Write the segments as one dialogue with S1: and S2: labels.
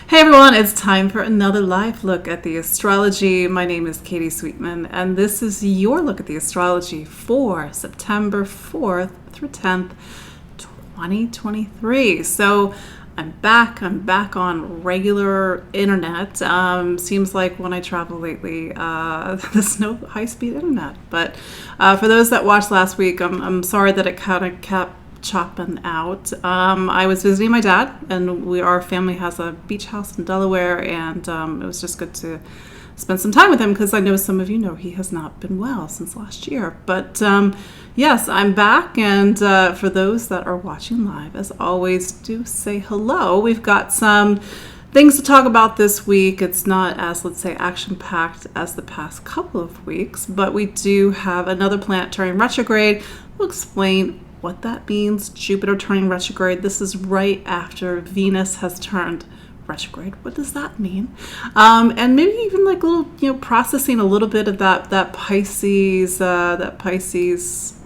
S1: Hey everyone, it's time for another live look at the astrology. My name is Katie Sweetman, and this is your look at the astrology for September 4th through 10th, 2023. So I'm back on regular internet. Seems like when I travel lately, there's no high-speed internet. But for those that watched last week, I'm sorry that it kind of kept chopping out. I was visiting my dad, and our family has a beach house in Delaware, and it was just good to spend some time with him because I know some of you know he has not been well since last year. But yes, I'm back, and for those that are watching live, as always, do say hello. We've got some things to talk about this week. It's not as, let's say, action-packed as the past couple of weeks, but we do have another planet turning retrograde. We'll explain what that means. Jupiter turning retrograde. This is right after Venus has turned retrograde. What does that mean? And maybe even like a little, processing a little bit of that Pisces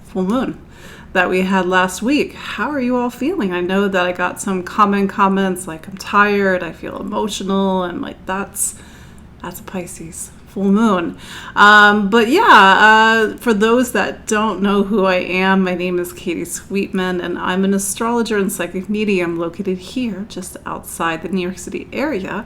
S1: full moon that we had last week. How are you all feeling? I know that I got some comments like I'm tired, I feel emotional, and like that's a Pisces full moon. But yeah, for those that don't know who I am, my name is Katie Sweetman, and I'm an astrologer and psychic medium located here just outside the New York City area.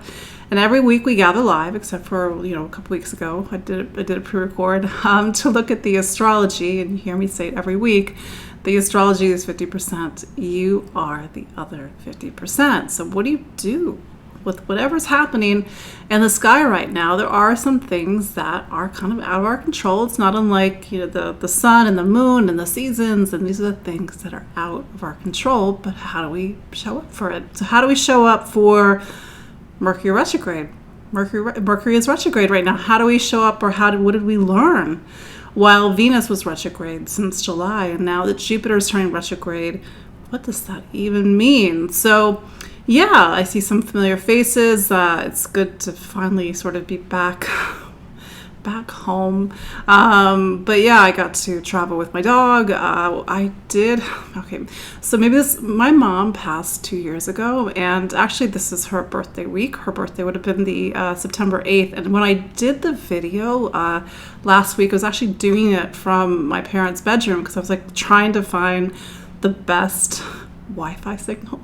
S1: And every week we gather live, except for a couple weeks ago I did a pre-record to look at the astrology, and you hear me say it every week. The astrology is 50%. You are the other 50%. So what do you do with whatever's happening in the sky right now? There are some things that are kind of out of our control. It's not unlike the sun and the moon and the seasons, and these are the things that are out of our control. But how do we show up for it? So how do we show up for Mercury retrograde? Mercury is retrograde right now. How do we show up, or what did we learn while Venus was retrograde since July, and now that Jupiter is turning retrograde? What does that even mean? So yeah, I see some familiar faces. It's good to finally sort of be back home. But yeah, I got to travel with my dog. So maybe my mom passed 2 years ago, and actually this is her birthday week. Her birthday would have been the September 8th. And when I did the video last week, I was actually doing it from my parents' bedroom because I was like trying to find the best Wi-Fi signal,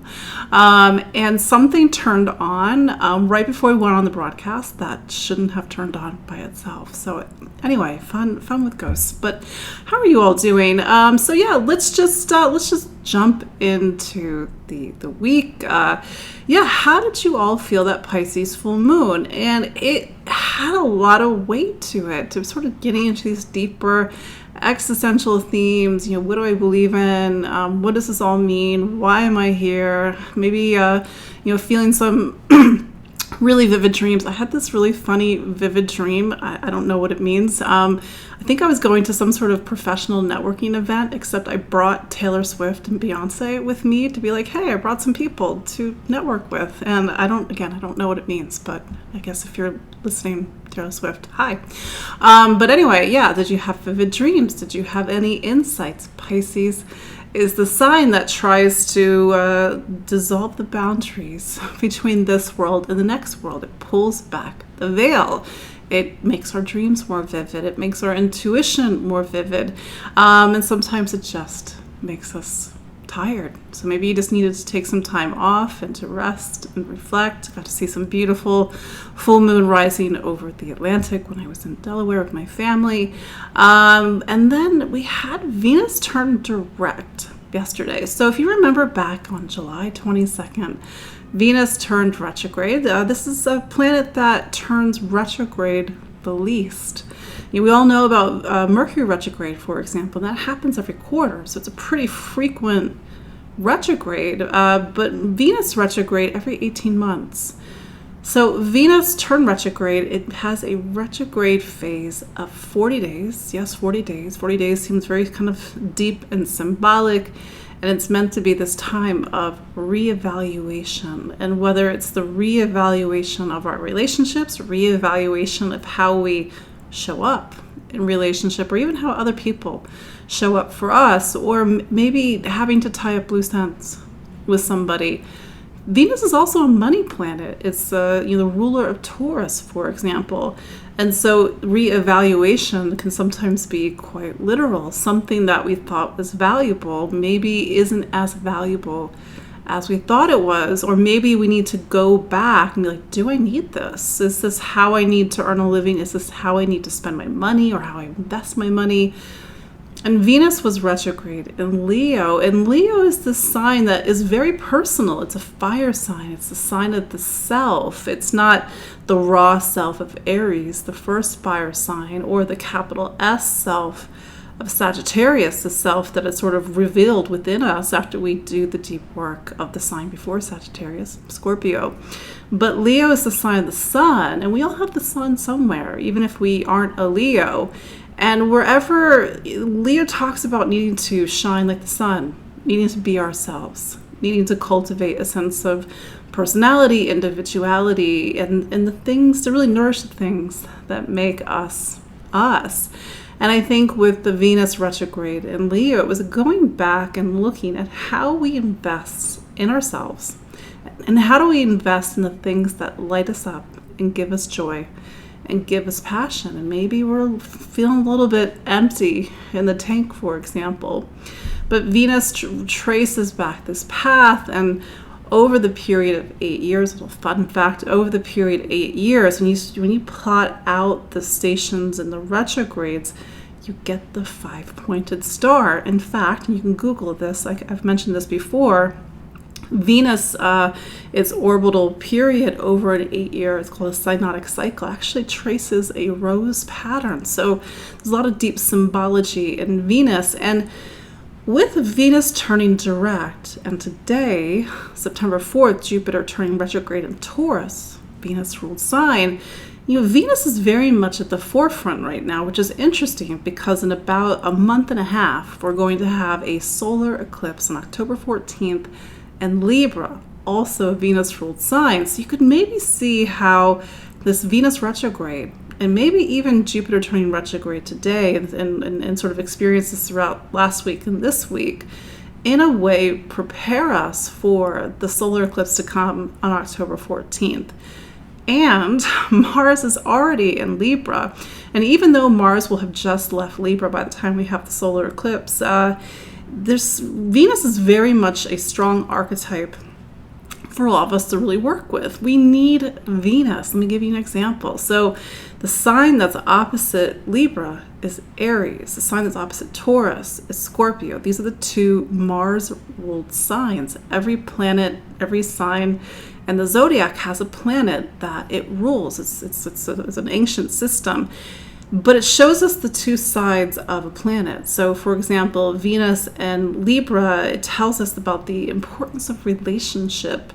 S1: and something turned on right before we went on the broadcast that shouldn't have turned on by itself. So anyway, fun with ghosts. But how are you all doing? So yeah, let's just jump into the week. How did you all feel that Pisces full moon? And it had a lot of weight to it, to sort of getting into these deeper existential themes. What do I believe in? What does this all mean? Why am I here? Maybe feeling some really vivid dreams. I had this really funny vivid dream. I don't know what it means. I think I was going to some sort of professional networking event, except I brought Taylor Swift and Beyonce with me to be like, hey, I brought some people to network with. And I don't know what it means, but I guess if you're listening, Taylor Swift, hi. But anyway, yeah, did you have vivid dreams? Did you have any insights? Pisces is the sign that tries to dissolve the boundaries between this world and the next world. It pulls back the veil. It makes our dreams more vivid. It makes our intuition more vivid. And sometimes it just makes us tired. So maybe you just needed to take some time off and to rest and reflect. Got to see some beautiful full moon rising over the Atlantic when I was in Delaware with my family. And then we had Venus turn direct yesterday. So if you remember back on July 22nd, Venus turned retrograde. This is a planet that turns retrograde the least. We all know about Mercury retrograde, for example. That happens every quarter, so it's a pretty frequent retrograde. But Venus retrograde every 18 months. So Venus turned retrograde. It has a retrograde phase of 40 days. Yes, 40 days. 40 days seems very kind of deep and symbolic. And it's meant to be this time of reevaluation. And whether it's the reevaluation of our relationships, reevaluation of how we show up in relationship, or even how other people show up for us, or maybe having to tie up loose ends with somebody Venus is also a money planet. It's the ruler of Taurus, for example. And so reevaluation can sometimes be quite literal. Something that we thought was valuable maybe isn't as valuable as we thought it was, or maybe we need to go back and be like, do I need this? Is this how I need to earn a living? Is this how I need to spend my money, or how I invest my money? And Venus was retrograde in Leo, and Leo is the sign that is very personal. It's a fire sign. It's the sign of the self. It's not the raw self of Aries, the first fire sign, or the capital S self of Sagittarius, the self that is sort of revealed within us after we do the deep work of the sign before Sagittarius, Scorpio. But Leo is the sign of the sun, and we all have the sun somewhere, even if we aren't a Leo. And wherever Leo talks about needing to shine like the sun, needing to be ourselves, needing to cultivate a sense of personality, individuality, and the things to really nourish the things that make us us. And I think with the Venus retrograde in Leo, it was going back and looking at how we invest in ourselves, and how do we invest in the things that light us up and give us joy and give us passion. And maybe we're feeling a little bit empty in the tank, for example. But Venus traces back this path, and over the period of 8 years, a little fun fact, over the period of 8 years, when you plot out the stations and the retrogrades, you get the 5-pointed star. In fact, you can Google this, like I've mentioned this before, Venus, its orbital period over an 8-year, it's called a synodic cycle, actually traces a rose pattern. So there's a lot of deep symbology in Venus. And with Venus turning direct, and today, September 4th, Jupiter turning retrograde in Taurus, Venus-ruled sign, Venus is very much at the forefront right now, which is interesting because in about a month and a half, we're going to have a solar eclipse on October 14th, and Libra, also a Venus-ruled sign. So you could maybe see how this Venus retrograde, and maybe even Jupiter turning retrograde today, and sort of experiences throughout last week and this week, in a way prepare us for the solar eclipse to come on October 14th. And Mars is already in Libra. And even though Mars will have just left Libra by the time we have the solar eclipse, Venus is very much a strong archetype for all of us to really work with. We need Venus. Let me give you an example. So the sign that's opposite Libra is Aries. The sign that's opposite Taurus is Scorpio. These are the two Mars-ruled signs. Every planet, every sign, and the zodiac has a planet that it rules. It's an ancient system. But it shows us the two sides of a planet. So, for example, Venus and Libra, it tells us about the importance of relationship.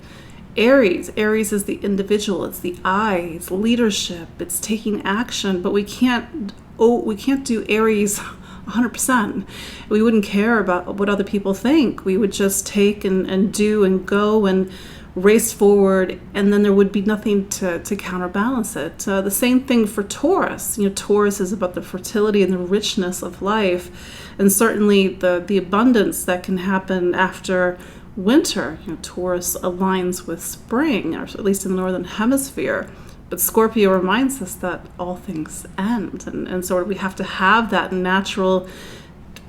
S1: Aries is the individual, it's the I, it's leadership, it's taking action. But we can't do Aries 100%. We wouldn't care about what other people think. We would just take and do and go and race forward, and then there would be nothing to counterbalance it. The same thing for Taurus. Taurus is about the fertility and the richness of life, and certainly the abundance that can happen after winter. Taurus aligns with spring, or at least in the northern hemisphere. But Scorpio reminds us that all things end, and so we have to have that natural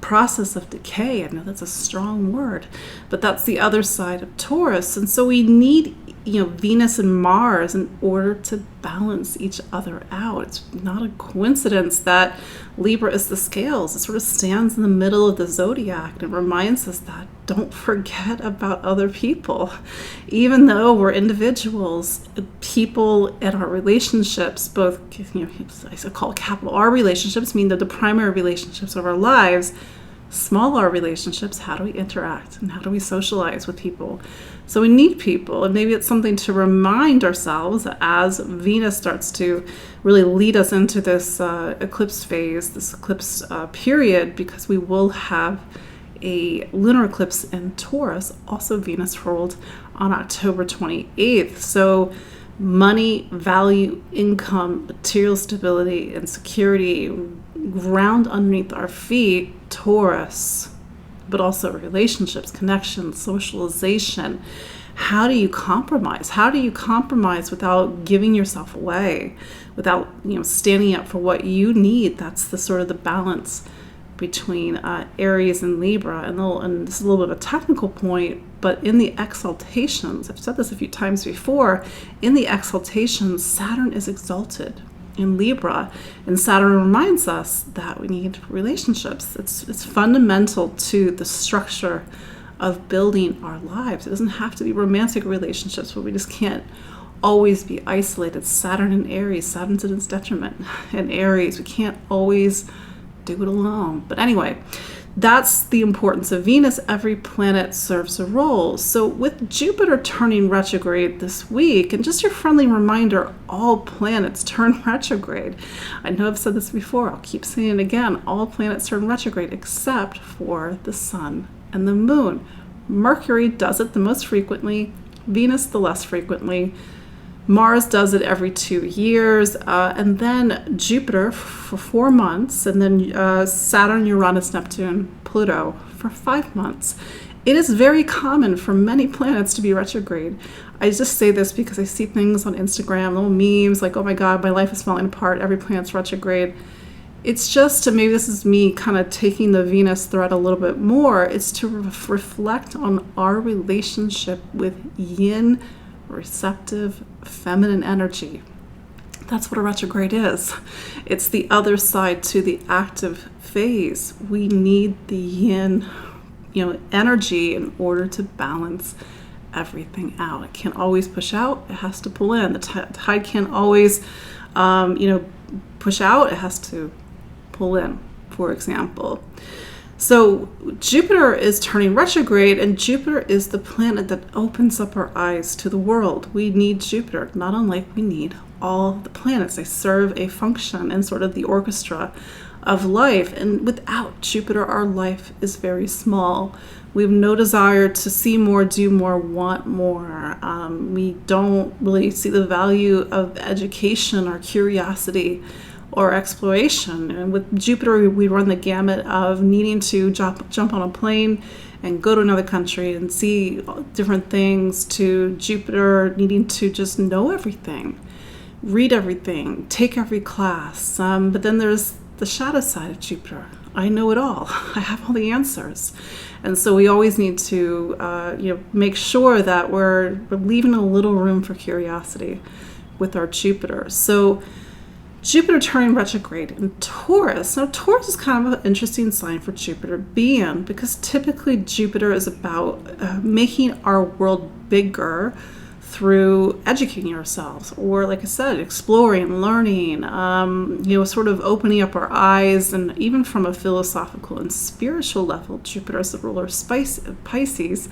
S1: process of decay. I know that's a strong word, but that's the other side of Taurus. And so we need, Venus and Mars in order to balance each other out. It's not a coincidence that Libra is the scales. It sort of stands in the middle of the zodiac, and it reminds us that don't forget about other people. Even though we're individuals, people in our relationships, both, I call capital R relationships, mean that the primary relationships of our lives, small r relationships, how do we interact and how do we socialize with people? So we need people, and maybe it's something to remind ourselves as Venus starts to really lead us into this eclipse phase, this eclipse period, because we will have a lunar eclipse in Taurus, also Venus ruled, on October 28th. So money, value, income, material stability, and security, ground underneath our feet, Taurus, but also relationships, connections, socialization. how do you compromise? How do you compromise without giving yourself away, without, standing up for what you need? That's the sort of the balance between Aries and Libra. And this is a little bit of a technical point, but in the exaltations, I've said this a few times before, in the exaltations, Saturn is exalted in Libra, and Saturn reminds us that we need relationships. It's fundamental to the structure of building our lives. It doesn't have to be romantic relationships, but we just can't always be isolated. Saturn in Aries, Saturn's at its detriment. In Aries, we can't always do it alone. But anyway, that's the importance of Venus. Every planet serves a role. So with Jupiter turning retrograde this week, and just your friendly reminder, all planets turn retrograde. I know I've said this before, I'll keep saying it again, all planets turn retrograde except for the sun and the moon. Mercury does it the most frequently, Venus the less frequently. Mars does it every 2 years, and then Jupiter for 4 months, and then Saturn, Uranus, Neptune, Pluto for 5 months. It is very common for many planets to be retrograde. I just say this because I see things on Instagram, little memes like, oh my God, my life is falling apart, every planet's retrograde. It's just to, maybe this is me kind of taking the Venus thread a little bit more, it's to reflect on our relationship with yin, receptive, feminine energy. That's what a retrograde is. It's the other side to the active phase. We need the yin, energy in order to balance everything out. It can't always push out, it has to pull in. The tide can't always, push out, it has to pull in, for example. So Jupiter is turning retrograde, and Jupiter is the planet that opens up our eyes to the world. We need Jupiter, not unlike we need all the planets. They serve a function in sort of the orchestra of life. And without Jupiter, our life is very small. We have no desire to see more, do more, want more. We don't really see the value of education or curiosity or exploration. And with Jupiter, we run the gamut of needing to jump on a plane and go to another country and see different things, to Jupiter needing to just know everything, read everything, take every class. But then there's the shadow side of Jupiter. I know it all. I have all the answers. And so we always need to make sure that we're leaving a little room for curiosity with our Jupiter. So Jupiter turning retrograde in Taurus. Now, Taurus is kind of an interesting sign for Jupiter to be in, because typically Jupiter is about making our world bigger through educating ourselves, or like I said, exploring, learning, sort of opening up our eyes. And even from a philosophical and spiritual level, Jupiter is the ruler of Pisces,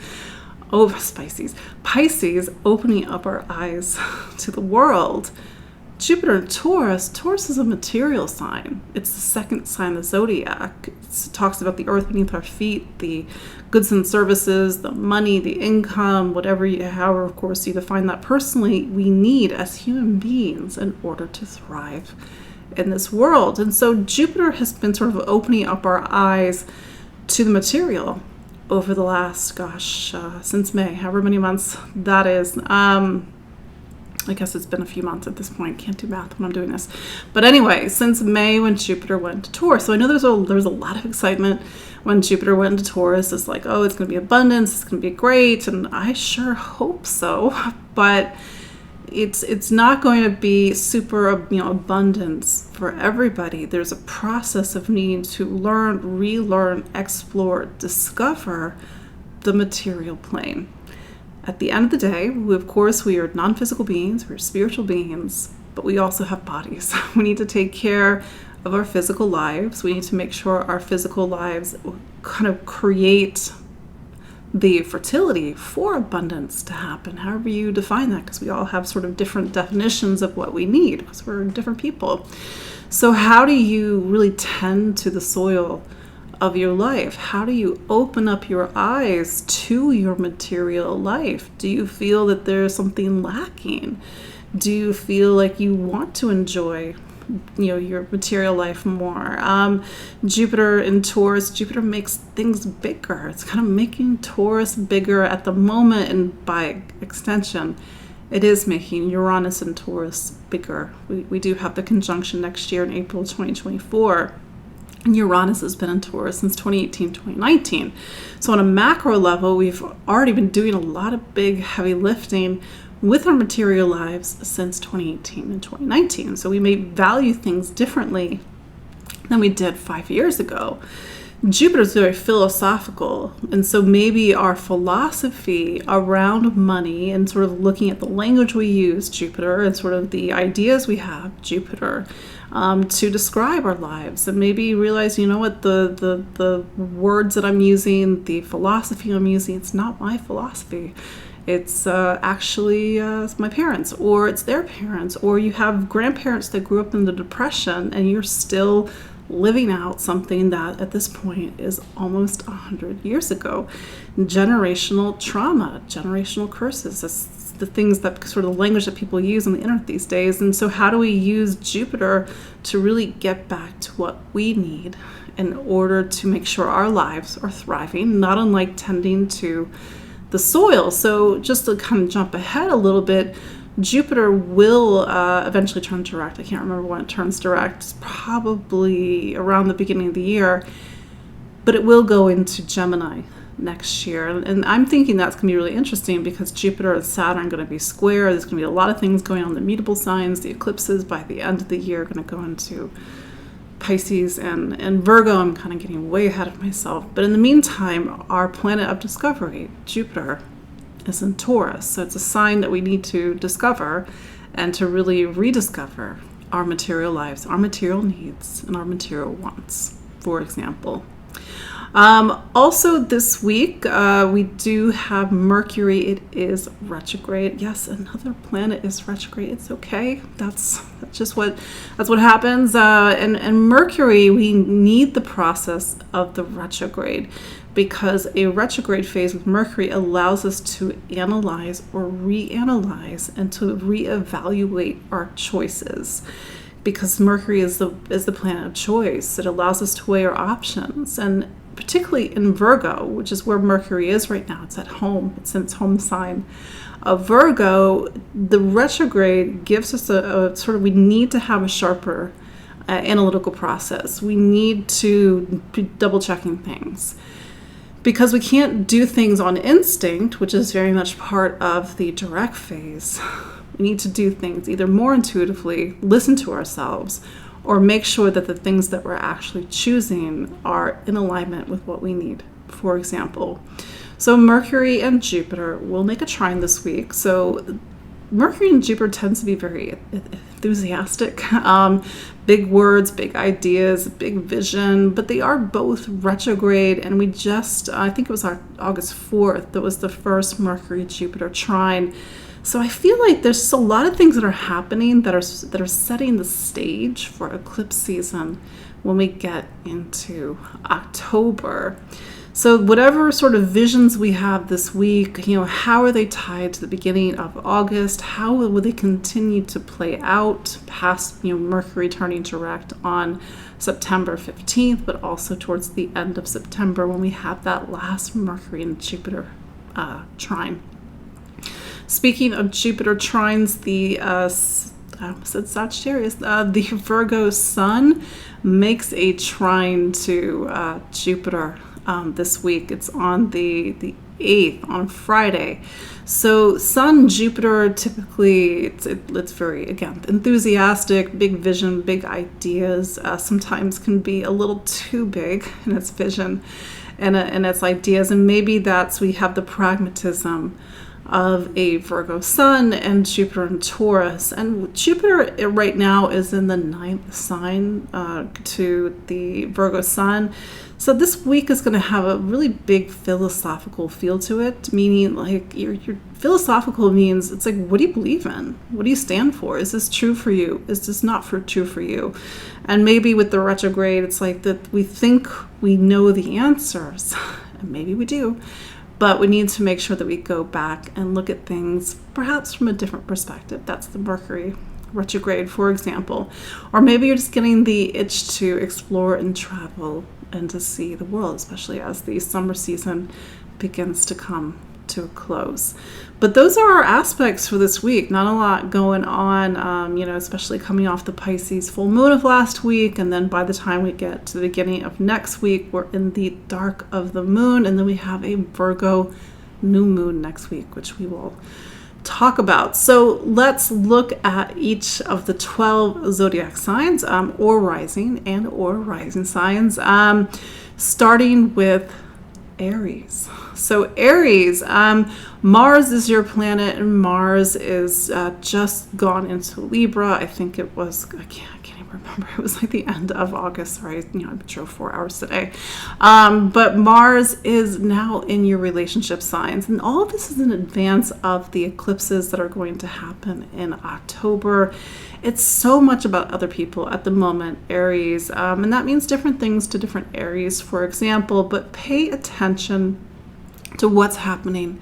S1: opening up our eyes to the world. Jupiter in Taurus is a material sign. It's the second sign of the zodiac. It talks about the earth beneath our feet, the goods and services, the money, the income, however, of course, you define that personally, we need as human beings in order to thrive in this world. And so Jupiter has been sort of opening up our eyes to the material over the last, since May, however many months that is. I guess it's been a few months at this point. Can't do math when I'm doing this. But anyway, since May, when Jupiter went to Taurus. So I know there was a lot of excitement when Jupiter went to Taurus. It's like, oh, it's going to be abundance. It's going to be great. And I sure hope so. But it's not going to be super, abundance for everybody. There's a process of needing to learn, relearn, explore, discover the material plane. At the end of the day, we are non-physical beings, we're spiritual beings, but we also have bodies. We need to take care of our physical lives. We need to make sure our physical lives kind of create the fertility for abundance to happen, however you define that, because we all have sort of different definitions of what we need, because we're different people. So how do you really tend to the soil of your life? How do you open up your eyes to your material life? Do you feel that there's something lacking? Do you feel like you want to enjoy your material life more. Jupiter in Taurus, Jupiter makes things bigger. It's kind of making Taurus bigger at the moment, and by extension, it is making Uranus and Taurus bigger. We do have the conjunction next year in April 2024. And Uranus has been in Taurus since 2018, 2019. So on a macro level, we've already been doing a lot of big, heavy lifting with our material lives since 2018 and 2019. So we may value things differently than we did 5 years ago. Jupiter is very philosophical, and so maybe our philosophy around money and sort of looking at the language we use, Jupiter, and sort of the ideas we have, Jupiter, to describe our lives, and maybe realize, you know what, the words that I'm using, the philosophy I'm using, it's not my philosophy. It's actually my parents, or it's their parents, or you have grandparents that grew up in the Depression, and you're still living out something that at this point is almost 100 years ago. Generational trauma, generational curses, that's the things that sort of the language that people use on the internet these days. And so how do we use Jupiter to really get back to what we need in order to make sure our lives are thriving, not unlike tending to the soil? So just to kind of jump ahead a little bit, Jupiter will eventually turn direct. I can't remember when it turns direct. It's probably around the beginning of the year. But it will go into Gemini next year. And I'm thinking that's going to be really interesting because Jupiter and Saturn are going to be square. There's going to be a lot of things going on in the mutable signs. The eclipses by the end of the year are going to go into Pisces and Virgo. I'm kind of getting way ahead of myself. But in the meantime, our planet of discovery, Jupiter, is in Taurus. So it's a sign that we need to discover and to really rediscover our material lives, our material needs, and our material wants, for example. Also this week, we do have Mercury. It is retrograde. Yes, another planet is retrograde. It's okay. That's what happens. And Mercury, we need the process of the retrograde, because a retrograde phase with Mercury allows us to analyze or reanalyze and to reevaluate our choices. Because Mercury is the planet of choice. It allows us to weigh our options. And particularly in Virgo, which is where Mercury is right now, it's at home, it's in its home sign of Virgo, the retrograde gives us a sort of, we need to have a sharper analytical process. We need to be double checking things, because we can't do things on instinct, which is very much part of the direct phase. We need to do things either more intuitively, listen to ourselves, or make sure that the things that we're actually choosing are in alignment with what we need, for example. So Mercury and Jupiter will make a trine this week. So Mercury and Jupiter tends to be very enthusiastic, big words, big ideas, big vision, but they are both retrograde. And we just, I think it was August 4th, that was the first Mercury-Jupiter trine. So I feel like there's a lot of things that are happening that are setting the stage for eclipse season when we get into October. So whatever sort of visions we have this week, how are they tied to the beginning of August? How will they continue to play out past, Mercury turning direct on September 15th, but also towards the end of September when we have that last Mercury and Jupiter trine. Speaking of Jupiter trines, I almost said Sagittarius, the Virgo sun makes a trine to Jupiter this week. It's on the 8th, on Friday. So Sun, Jupiter, typically it's very, again, enthusiastic, big vision, big ideas, sometimes can be a little too big in its vision and its ideas. And maybe we have the pragmatism of a Virgo sun and Jupiter in Taurus. And Jupiter right now is in the 9th sign to the Virgo sun. So this week is going to have a really big philosophical feel to it, meaning like your philosophical means it's like, what do you believe in? What do you stand for? Is this true for you? Is this not true for you? And maybe with the retrograde, it's like that we think we know the answers, and maybe we do. But we need to make sure that we go back and look at things perhaps from a different perspective. That's the Mercury retrograde, for example. Or maybe you're just getting the itch to explore and travel and to see the world, especially as the summer season begins to come to a close. But those are our aspects for this week. Not a lot going on, especially coming off the Pisces full moon of last week. And then by the time we get to the beginning of next week, we're in the dark of the moon. And then we have a Virgo new moon next week, which we will talk about. So let's look at each of the 12 zodiac signs, or rising signs, starting with Aries. So Aries, Mars is your planet, and Mars is just gone into Libra. I think it was, I can't even remember. It was like the end of August. Sorry, I drove 4 hours today. But Mars is now in your relationship signs, and all of this is in advance of the eclipses that are going to happen in October. It's so much about other people at the moment, Aries, and that means different things to different Aries, for example, but pay attention to what's happening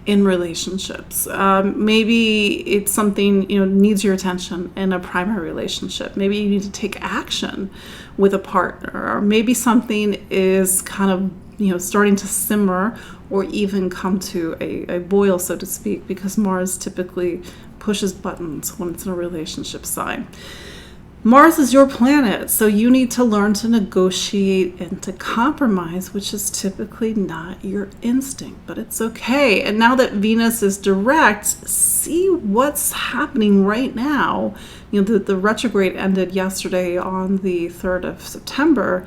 S1: in relationships. Maybe it's something, needs your attention in a primary relationship. Maybe you need to take action with a partner, or maybe something is kind of, starting to simmer or even come to a boil, so to speak, because Mars typically pushes buttons when it's in a relationship sign. Mars is your planet, so you need to learn to negotiate and to compromise, which is typically not your instinct, but it's okay. And now that Venus is direct, see what's happening right now. The retrograde ended yesterday on the 3rd of September.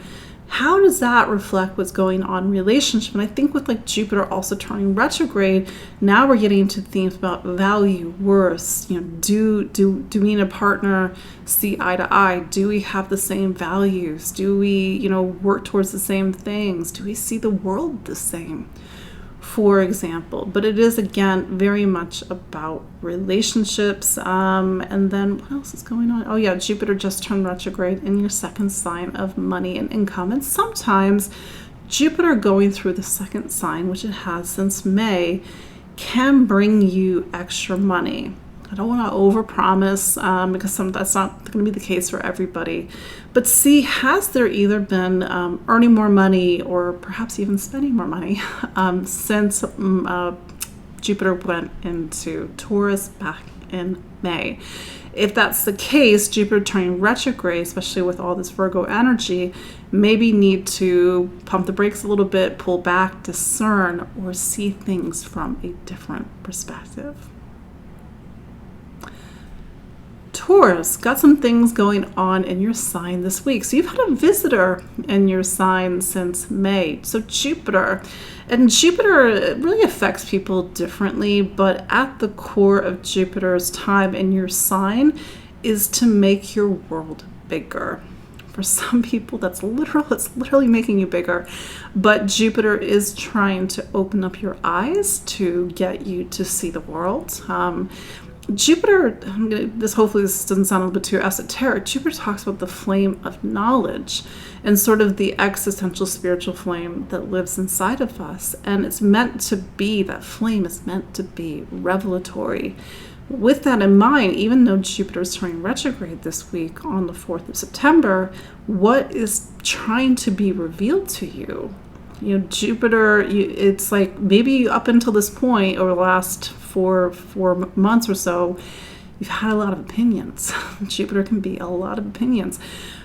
S1: How does that reflect what's going on in relationship? And I think with like Jupiter also turning retrograde, now we're getting into themes about value, worth. Do me and a partner see eye to eye? Do we have the same values? Do we, work towards the same things? Do we see the world the same? For example, but it is again very much about relationships. And then what else is going on? Oh yeah, Jupiter just turned retrograde in your second sign of money and income. And sometimes Jupiter going through the second sign, which it has since May, can bring you extra money. I don't want to overpromise because that's not going to be the case for everybody. But see, has there either been earning more money or perhaps even spending more money since Jupiter went into Taurus back in May? If that's the case, Jupiter turning retrograde, especially with all this Virgo energy, maybe need to pump the brakes a little bit, pull back, discern, or see things from a different perspective. Taurus, got some things going on in your sign this week. So you've had a visitor in your sign since May. So Jupiter really affects people differently, but at the core of Jupiter's time in your sign is to make your world bigger. For some people, it's literally making you bigger. But Jupiter is trying to open up your eyes to get you to see the world. Jupiter, hopefully this doesn't sound a little bit too esoteric. Jupiter talks about the flame of knowledge and sort of the existential spiritual flame that lives inside of us. And that flame is meant to be revelatory. With that in mind, even though Jupiter is turning retrograde this week on the 4th of September, what is trying to be revealed to you? Jupiter, it's like maybe up until this point, over the last four months or so, you've had a lot of opinions. Jupiter can be a lot of opinions.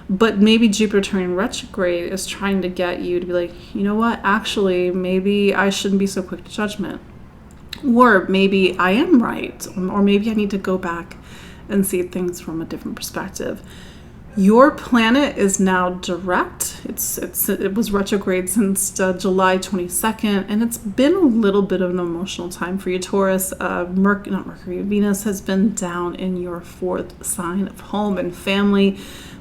S1: But maybe Jupiter turning retrograde is trying to get you to be like, you know what, actually, maybe I shouldn't be so quick to judgment. Or maybe I am right. Or maybe I need to go back and see things from a different perspective. Your planet is now direct. It was retrograde since July 22nd, and it's been a little bit of an emotional time for you, Taurus. Venus has been down in your 4th sign of home and family,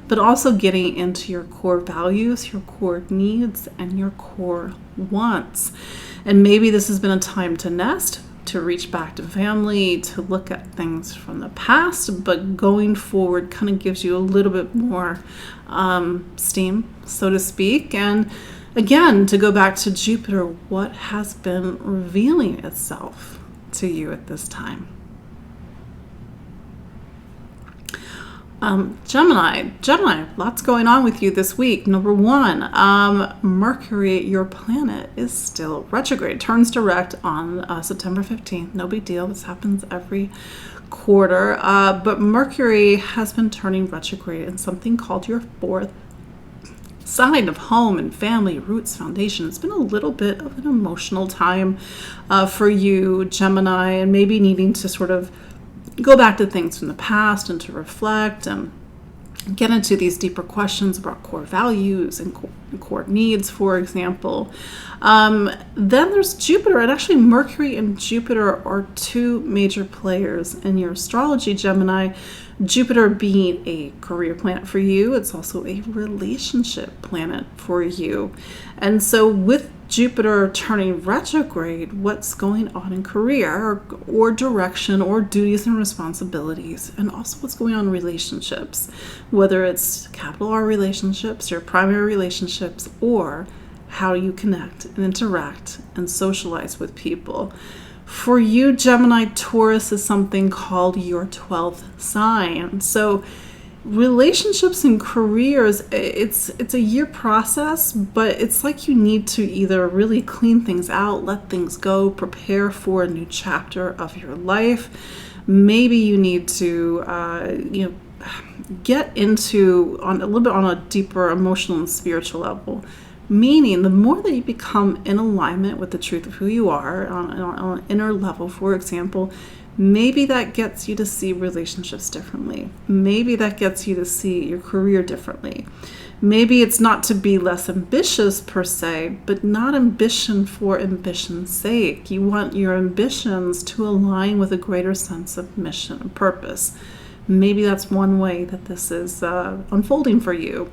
S1: but also getting into your core values, your core needs, and your core wants. And maybe this has been a time to nest, to reach back to family, to look at things from the past, but going forward kind of gives you a little bit more steam, so to speak. And again, to go back to Jupiter, what has been revealing itself to you at this time? Gemini, lots going on with you this week. Number one, Mercury, your planet, is still retrograde. Turns direct on September 15th. No big deal. This happens every quarter. But Mercury has been turning retrograde in something called your fourth sign of home and family, roots, foundation. It's been a little bit of an emotional time for you, Gemini, and maybe needing to sort of go back to things from the past and to reflect and get into these deeper questions about core values and core needs, for example. Then there's Jupiter, and actually Mercury and Jupiter are two major players in your astrology, Gemini. Jupiter being a career planet for you, it's also a relationship planet for you. And so with Jupiter turning retrograde, what's going on in career or direction or duties and responsibilities, and also what's going on in relationships, whether it's capital R relationships, your primary relationships, or how you connect and interact and socialize with people. For you, Gemini, Taurus is something called your 12th sign. So relationships and careers, it's a year process, but it's like you need to either really clean things out, let things go, prepare for a new chapter of your life. Maybe you need to get into a little bit on a deeper emotional and spiritual level. Meaning, the more that you become in alignment with the truth of who you are on an inner level, for example, maybe that gets you to see relationships differently. Maybe that gets you to see your career differently. Maybe it's not to be less ambitious per se, but not ambition for ambition's sake. You want your ambitions to align with a greater sense of mission and purpose. Maybe that's one way that this is unfolding for you.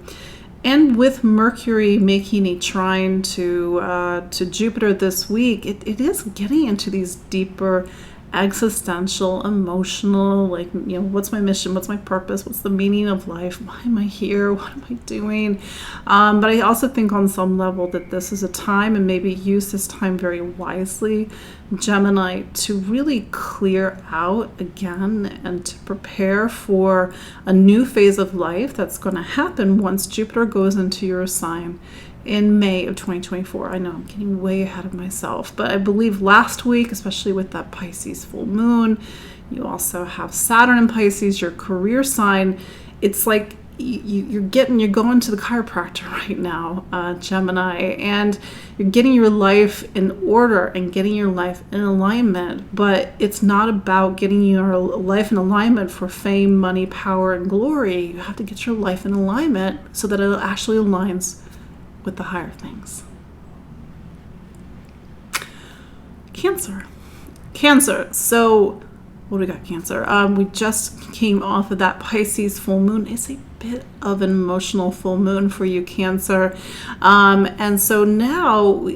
S1: And with Mercury making a trine to Jupiter this week, it is getting into these deeper existential, emotional, what's my mission? What's my purpose? What's the meaning of life? Why am I here? What am I doing? But I also think on some level that this is a time, and maybe use this time very wisely, Gemini, to really clear out again and to prepare for a new phase of life that's going to happen once Jupiter goes into your sign in May of 2024. I know I'm getting way ahead of myself, but I believe last week, especially with that Pisces full moon, you also have Saturn in Pisces, your career sign. It's like you're going to the chiropractor right now, Gemini, and you're getting your life in order and getting your life in alignment. But it's not about getting your life in alignment for fame, money, power, and glory. You have to get your life in alignment so that it actually aligns with the higher things. Cancer. So what do we got, Cancer? We just came off of that Pisces full moon. It's a bit of an emotional full moon for you, Cancer. And so now,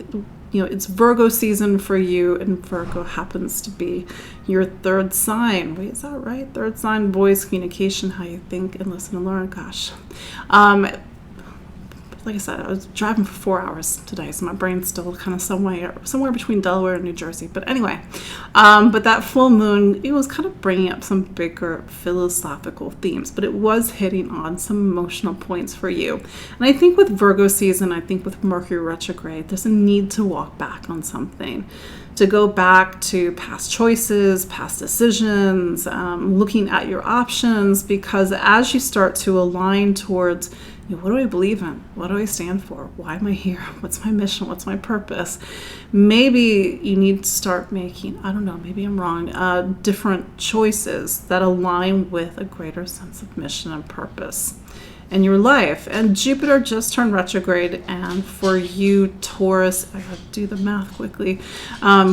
S1: it's Virgo season for you, and Virgo happens to be your third sign. Wait, is that right? Third sign, voice, communication, how you think and listen and learn. Gosh. Like I said, I was driving for 4 hours today, so my brain's still kind of somewhere between Delaware and New Jersey. But anyway, but that full moon, it was kind of bringing up some bigger philosophical themes, but it was hitting on some emotional points for you. And I think with Virgo season, I think with Mercury retrograde, there's a need to walk back on something, to go back to past choices, past decisions, looking at your options, because as you start to align towards, what do I believe in? What do I stand for? Why am I here? What's my mission? What's my purpose? Maybe you need to start making, I don't know, maybe I'm wrong, different choices that align with a greater sense of mission and purpose in your life. And Jupiter just turned retrograde, and for you, Taurus, I gotta do the math quickly.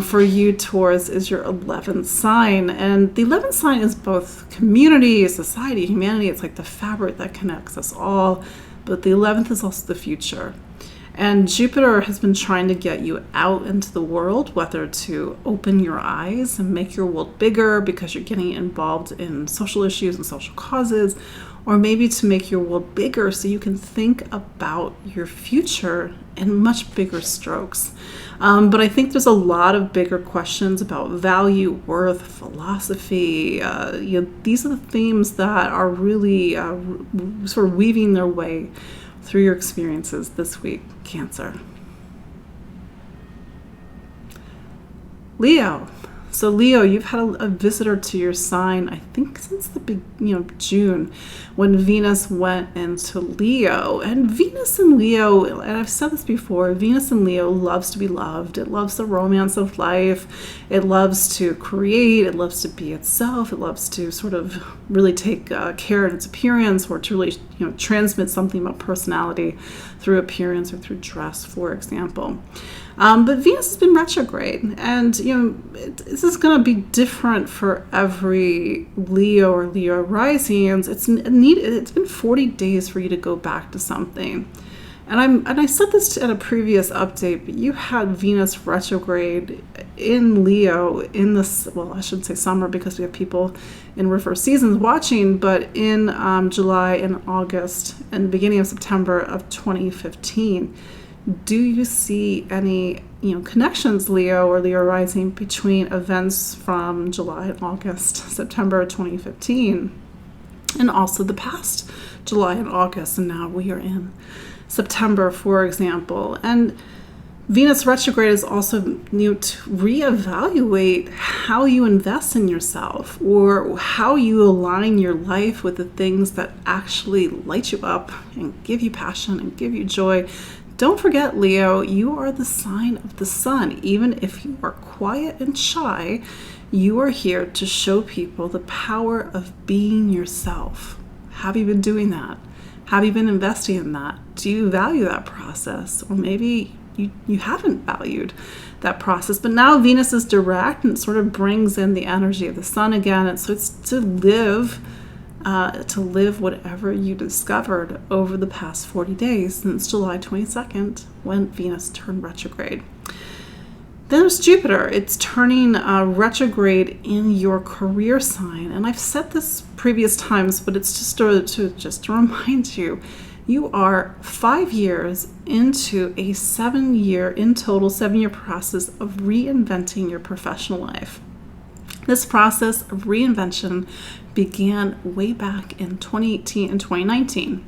S1: For you, Taurus is your 11th sign, and the 11th sign is both community, society, humanity. It's like the fabric that connects us all, but the 11th is also the future. And Jupiter has been trying to get you out into the world, whether to open your eyes and make your world bigger because you're getting involved in social issues and social causes, or maybe to make your world bigger so you can think about your future in much bigger strokes. But I think there's a lot of bigger questions about value, worth, philosophy. These are the themes that are really sort of weaving their way through your experiences this week, Cancer. Leo. So Leo, you've had a visitor to your sign, I think since the beginning of June, when Venus went into Leo. And Venus in Leo, and I've said this before, Venus in Leo loves to be loved. It loves the romance of life. It loves to create. It loves to be itself. It loves to sort of really take care of its appearance, or to really transmit something about personality through appearance or through dress, for example. But Venus has been retrograde, and this is going to be different for every Leo or Leo risings. It's been 40 days for you to go back to something, and I said this at a previous update. But you had Venus retrograde in Leo in this, well, I shouldn't say summer because we have people in reverse seasons watching, but in July and August and the beginning of September of 2015. Do you see any connections, Leo or Leo rising, between events from July and August, September 2015, and also the past July and August, and now we are in September, for example? And Venus retrograde is also to reevaluate how you invest in yourself, or how you align your life with the things that actually light you up and give you passion and give you joy. Don't forget, Leo, you are the sign of the sun. Even if you are quiet and shy, you are here to show people the power of being yourself. Have you been doing that? Have you been investing in that? Do you value that process? Or maybe you haven't valued that process. But now Venus is direct and sort of brings in the energy of the sun again. And so it's to live whatever you discovered over the past 40 days since July 22nd, when Venus turned retrograde. Then there's Jupiter. It's turning retrograde in your career sign. And I've said this previous times, but it's just to remind you, you are 5 years into a 7-year process of reinventing your professional life. This process of reinvention began way back in 2018 and 2019.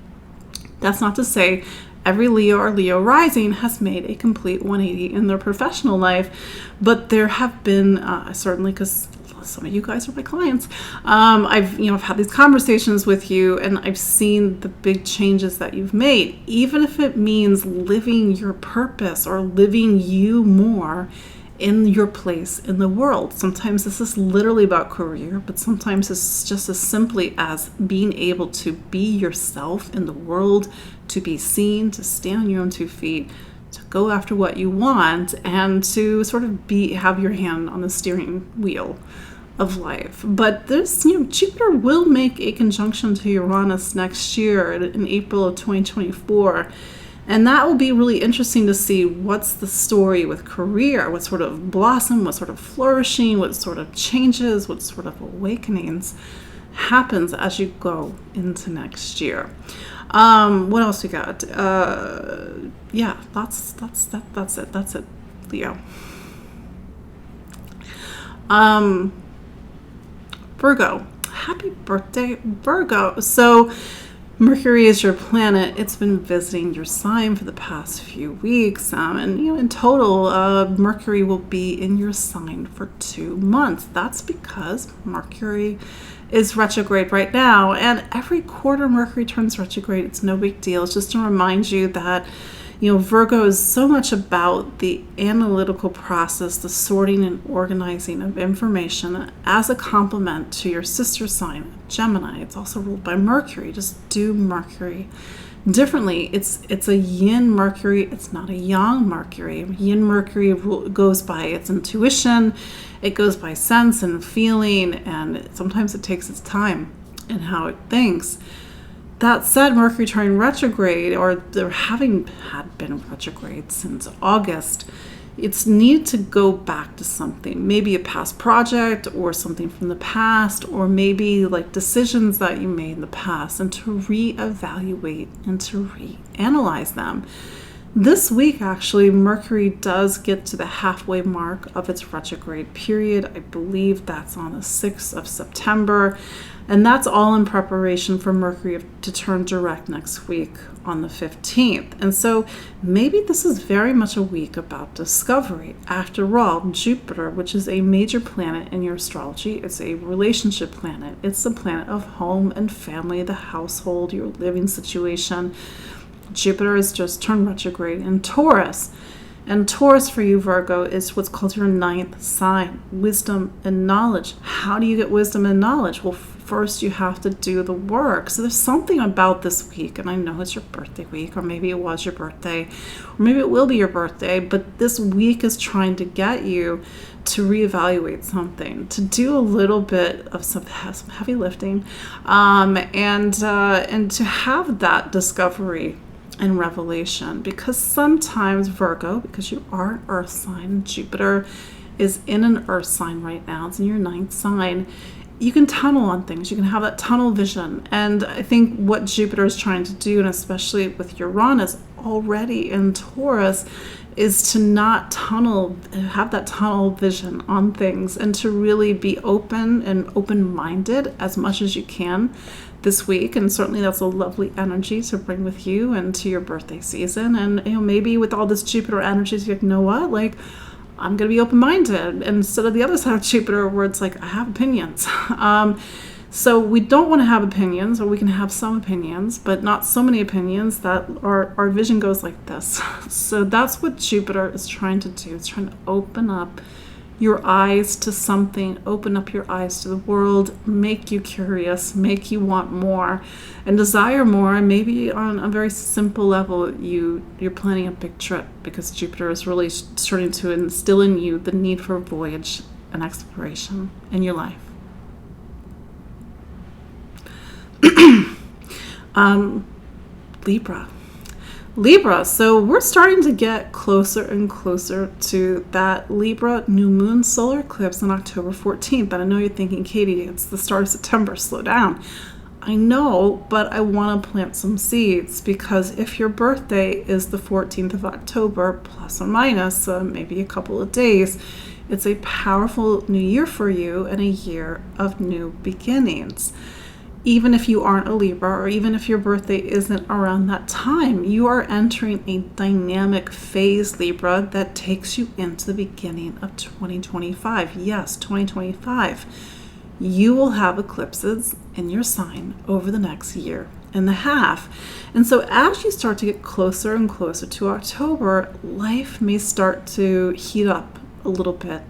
S1: That's not to say every Leo or Leo rising has made a complete 180 in their professional life, but there have been, certainly, because some of you guys are my clients, I've had these conversations with you, and I've seen the big changes that you've made, even if it means living your purpose or living you more in your place in the world. Sometimes this is literally about career, but sometimes it's just as simply as being able to be yourself in the world, to be seen, to stand on your own 2 feet, to go after what you want, and to sort of have your hand on the steering wheel of life. But this, Jupiter will make a conjunction to Uranus next year in April of 2024. And that will be really interesting to see what's the story with career, what sort of blossom, what sort of flourishing, what sort of changes, what sort of awakenings happens as you go into next year. What else we got? Yeah, that's it, Leo. Virgo. Happy birthday, Virgo. So Mercury is your planet. It's been visiting your sign for the past few weeks. And in total, Mercury will be in your sign for 2 months. That's because Mercury is retrograde right now. And every quarter Mercury turns retrograde. It's no big deal. It's just to remind you that Virgo is so much about the analytical process, the sorting and organizing of information as a complement to your sister sign, Gemini. It's also ruled by Mercury. Just do Mercury differently. It's a yin Mercury. It's not a yang Mercury. Yin Mercury goes by its intuition. It goes by sense and feeling, and sometimes it takes its time in how it thinks. That said, Mercury turning retrograde, or there had been retrograde since August, it's needed to go back to something, maybe a past project or something from the past, or maybe like decisions that you made in the past, and to reevaluate and to reanalyze them. This week, actually, Mercury does get to the halfway mark of its retrograde period. I believe that's on the 6th of September. And that's all in preparation for Mercury to turn direct next week on the 15th. And so maybe this is very much a week about discovery. After all, Jupiter, which is a major planet in your astrology, it's a relationship planet. It's the planet of home and family, the household, your living situation. Jupiter has just turned retrograde in Taurus. And Taurus for you, Virgo, is what's called your 9th sign, wisdom and knowledge. How do you get wisdom and knowledge? Well, first you have to do the work. So there's something about this week, and I know it's your birthday week, or maybe it was your birthday, or maybe it will be your birthday, but this week is trying to get you to reevaluate something, to do a little bit of some heavy lifting, and to have that discovery and revelation. Because sometimes, Virgo, because you are an earth sign, Jupiter is in an earth sign right now, it's in your 9th sign, you can tunnel on things, you can have that tunnel vision. And I think what Jupiter is trying to do, and especially with Uranus already in Taurus, is to not tunnel, have that tunnel vision on things, and to really be open and open-minded as much as you can this week. And certainly that's a lovely energy to bring with you and to your birthday season. And maybe with all this Jupiter energy, you're like, you know what, like, I'm going to be open-minded, instead of the other side of Jupiter where it's like, I have opinions. So we don't want to have opinions, or we can have some opinions, but not so many opinions that our vision goes like this. So that's what Jupiter is trying to do. It's trying to open up your eyes to something, open up your eyes to the world, make you curious, make you want more and desire more. And maybe on a very simple level, you're planning a big trip, because Jupiter is really starting to instill in you the need for voyage and exploration in your life. Libra. So we're starting to get closer and closer to that Libra new moon solar eclipse on October 14th. And I know you're thinking, Katie, it's the start of September, slow down. I know, but I want to plant some seeds, because if your birthday is the 14th of October, plus or minus maybe a couple of days, it's a powerful new year for you and a year of new beginnings. Even if you aren't a Libra, or even if your birthday isn't around that time, you are entering a dynamic phase, Libra, that takes you into the beginning of 2025. Yes, 2025. You will have eclipses in your sign over the next year and a half. And so as you start to get closer and closer to October, life may start to heat up a little bit.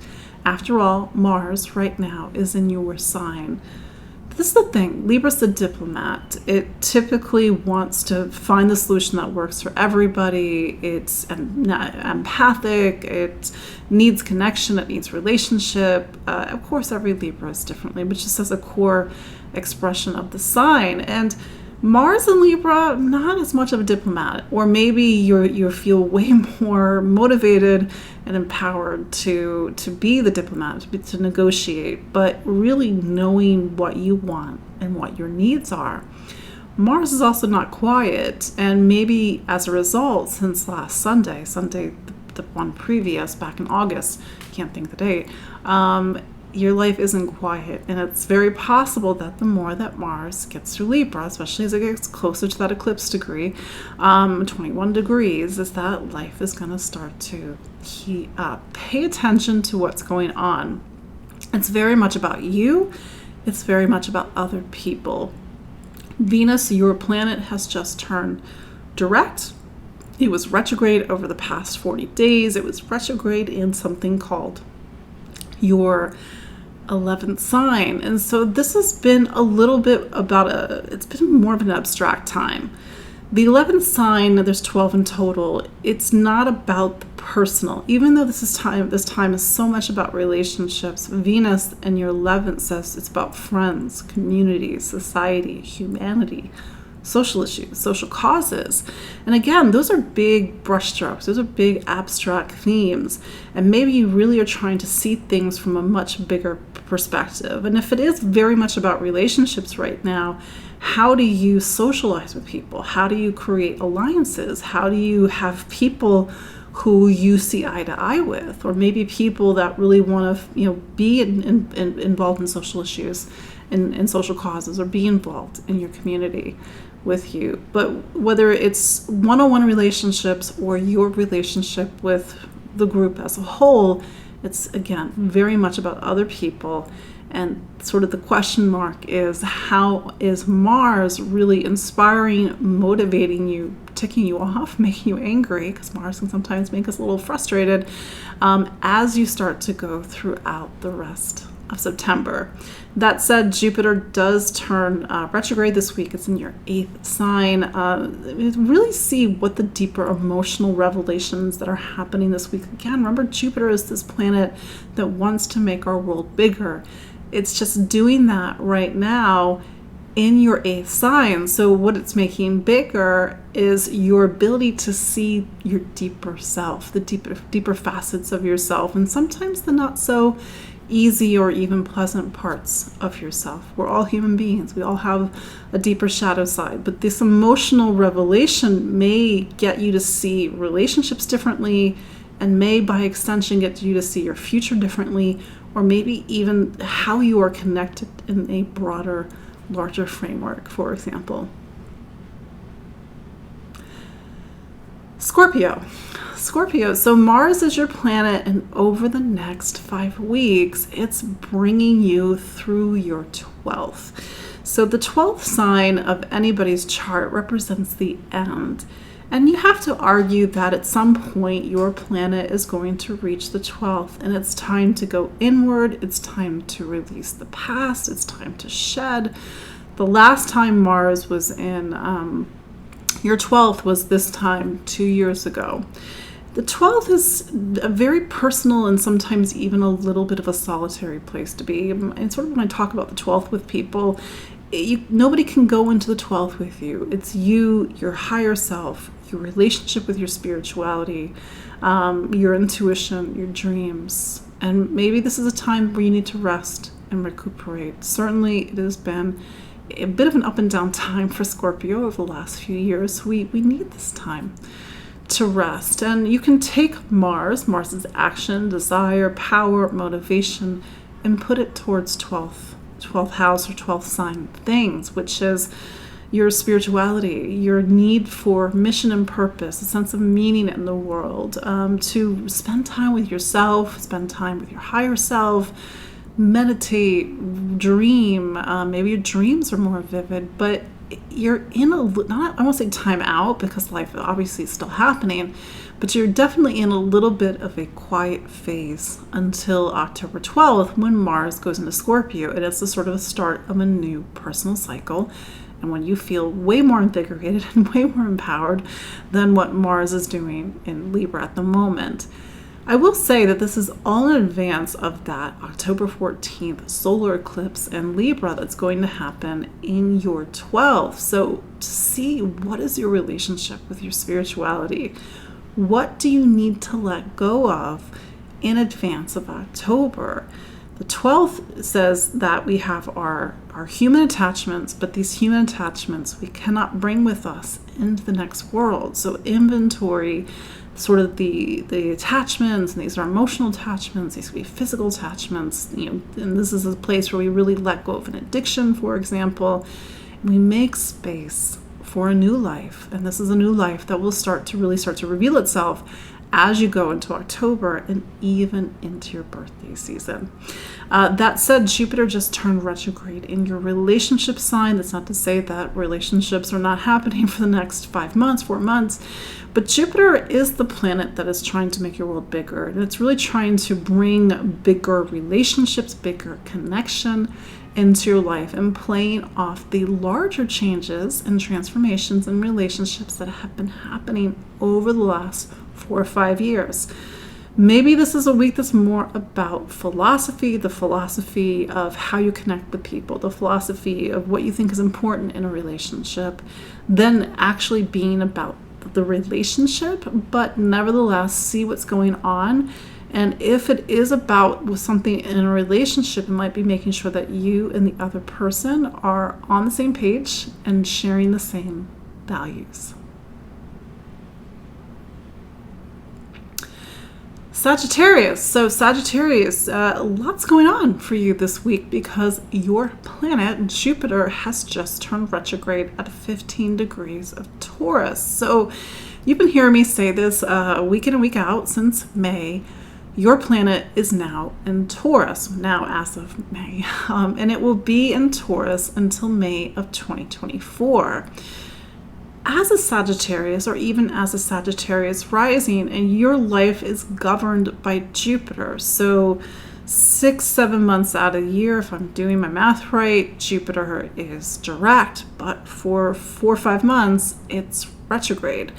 S1: After all, Mars right now is in your sign. This is the thing, Libra's the diplomat. It typically wants to find the solution that works for everybody. It's empathic, it needs connection, it needs relationship. Of course, every Libra is differently, but just as a core expression of the sign. And Mars and Libra, not as much of a diplomat, or maybe you feel way more motivated and empowered to be the diplomat, to negotiate, but really knowing what you want and what your needs are. Mars is also not quiet, and maybe as a result, since last Sunday, the one previous, back in August, can't think the date, your life isn't quiet, and it's very possible that the more that Mars gets through Libra, especially as it gets closer to that eclipse degree, 21 degrees, is that life is going to start to heat up. Pay attention to what's going on. It's very much about you. It's very much about other people. Venus, your planet, has just turned direct. It was retrograde over the past 40 days. It was retrograde in something called your 11th sign. And so this has been a little bit it's been more of an abstract time. The 11th sign, there's 12 in total. It's not about the personal. Even though this time is so much about relationships, Venus in your 11th says it's about friends, community, society, humanity, social issues, social causes. And again, those are big brushstrokes. Those are big abstract themes. And maybe you really are trying to see things from a much bigger perspective. And if it is very much about relationships right now, how do you socialize with people? How do you create alliances? How do you have people who you see eye to eye with, or maybe people that really want to, be involved in social issues and social causes, or be involved in your community with you. But whether it's one-on-one relationships or your relationship with the group as a whole, it's again very much about other people. And sort of the question mark is, how is Mars really inspiring, motivating you, ticking you off, making you angry, because Mars can sometimes make us a little frustrated, as you start to go throughout the rest of September. That said, Jupiter does turn retrograde this week. It's in your 8th sign. Really see what the deeper emotional revelations that are happening this week. Again, remember, Jupiter is this planet that wants to make our world bigger. It's just doing that right now in your 8th sign. So what it's making bigger is your ability to see your deeper self, the deeper facets of yourself, and sometimes the not so easy or even pleasant parts of yourself. We're all human beings. We all have a deeper shadow side, but this emotional revelation may get you to see relationships differently, and may by extension get you to see your future differently, or maybe even how you are connected in a broader, larger framework, for example. Scorpio, so Mars is your planet, and over the next 5 weeks, it's bringing you through your 12th. So the 12th sign of anybody's chart represents the end. And you have to argue that at some point your planet is going to reach the 12th, and it's time to go inward. It's time to release the past. It's time to shed. The last time Mars was in your 12th was this time 2 years ago. The 12th is a very personal and sometimes even a little bit of a solitary place to be. And sort of when I talk about the 12th with people, nobody can go into the 12th with you. It's you, your higher self, your relationship with your spirituality, your intuition, your dreams. And maybe this is a time where you need to rest and recuperate. Certainly it has been a bit of an up and down time for Scorpio over the last few years. We need this time to rest. And you can take Mars's action, desire, power, motivation, and put it towards 12th house or 12th sign things, which is your spirituality, your need for mission and purpose, a sense of meaning in the world, to spend time with yourself, spend time with your higher self, meditate, dream. Maybe your dreams are more vivid, but you're in I won't say time out, because life obviously is still happening, but you're definitely in a little bit of a quiet phase until October 12th, when Mars goes into Scorpio. And it's the sort of a start of a new personal cycle, and when you feel way more invigorated and way more empowered than what Mars is doing in Libra at the moment. I will say that this is all in advance of that October 14th solar eclipse in Libra that's going to happen in your 12th. So to see what is your relationship with your spirituality, what do you need to let go of in advance of October? The 12th says that we have our human attachments, but these human attachments we cannot bring with us into the next world. So inventory sort of the attachments, and these are emotional attachments, these could be physical attachments, and this is a place where we really let go of an addiction, for example. We make space for a new life, and this is a new life that will start to reveal itself as you go into October and even into your birthday season. That said, Jupiter just turned retrograde in your relationship sign. That's not to say that relationships are not happening for the next 5 months, 4 months, but Jupiter is the planet that is trying to make your world bigger, and it's really trying to bring bigger relationships, bigger connection into your life, and playing off the larger changes and transformations in relationships that have been happening over the last 4 or 5 years. Maybe this is a week that's more about philosophy, the philosophy of how you connect with people, the philosophy of what you think is important in a relationship, than actually being about the relationship, but nevertheless see what's going on. And if it is about with something in a relationship, it might be making sure that you and the other person are on the same page and sharing the same values. Sagittarius. So Sagittarius, lots going on for you this week because your planet, Jupiter, has just turned retrograde at 15 degrees of Taurus. So you've been hearing me say this week in and week out since May. Your planet is now in Taurus, now as of May, and it will be in Taurus until May of 2024. As a Sagittarius, or even as a Sagittarius rising, and your life is governed by Jupiter. So 6-7 months out of the year, if I'm doing my math right, Jupiter is direct, but for 4 or 5 months, it's retrograde.